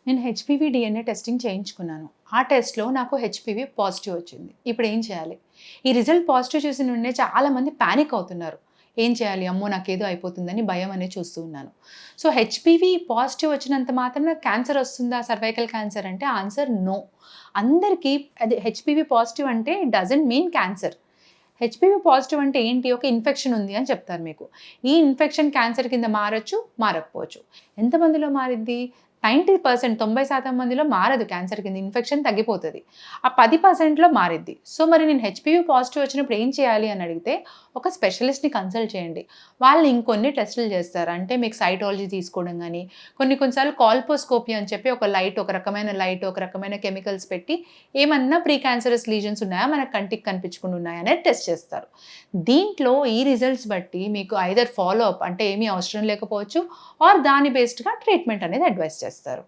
నేను HPV DNA testing చేయించుకున్నాను. ఆ టెస్ట్‌లో నాకు హెచ్‌పీవీ పాజిటివ్ వచ్చింది. ఇప్పుడు ఏం చేయాలి? ఈ రిజల్ట్ పాజిటివ్ చూసిన వెంటనే చాలామంది పానిక్ అవుతున్నారు. ఏం చేయాలి? అమ్మో! నాకేదో అయిపోతుందని భయం అనేది చూస్తూ ఉన్నాను. సో, హెచ్‌పీవీ పాజిటివ్ వచ్చినంత మాత్రాన క్యాన్సర్ వస్తుందా? సర్వైకల్ క్యాన్సర్ అంటే ఆన్సర్ నో. అందరికీ అది హెచ్‌పీవీ పాజిటివ్ అంటే doesn't mean cancer. HPV positive అంటే ఏంటి? ఒక ఇన్ఫెక్షన్ ఉంది అని చెప్తారు మీకు. ఈ ఇన్ఫెక్షన్ క్యాన్సర్ కింద మారొచ్చు, మారకపోవచ్చు. ఎంతమందిలో మారిద్ది? 90% 90% మందిలో మారదు క్యాన్సర్ కింద. ఇన్ఫెక్షన్ తగ్గిపోతది. ఆ 10%లో మారిద్ది. సో, మరి నేను హెచ్‌పీవీ పాజిటివ్ వచ్చినప్పుడు ఏం చేయాలి అని అడిగితే, ఒక స్పెషలిస్ట్‌ని కన్సల్ట్ చేయండి. వాళ్ళు ఇంకొన్ని టెస్టులు చేస్తారు. అంటే మీకు సైటాలజీ తీసుకోవడం గాని, కొన్ని సార్లు కాల్పోస్కోపీ అని చెప్పి ఒక లైట్, ఒక రకమైన లైట్, ఒక రకమైన కెమికల్స్ పెట్టి ఏమన్నా ప్రీ క్యాన్సరస్ లీజన్స్ ఉన్నాయా? మన కంటికి కనిపించకుండా ఉన్నాయా? అనేది టెస్ట్ చేస్తారు. దీంట్లో ఈ రిజల్ట్స్ బట్టి మీకు ఐదర్ ఫాలో అప్ అంటే ఏమీ అవసరం లేకపోవచ్చు ఆర్ దాని బేస్డ్‌గా ట్రీట్మెంట్ అనేది అడ్వైస్ చేస్తారు.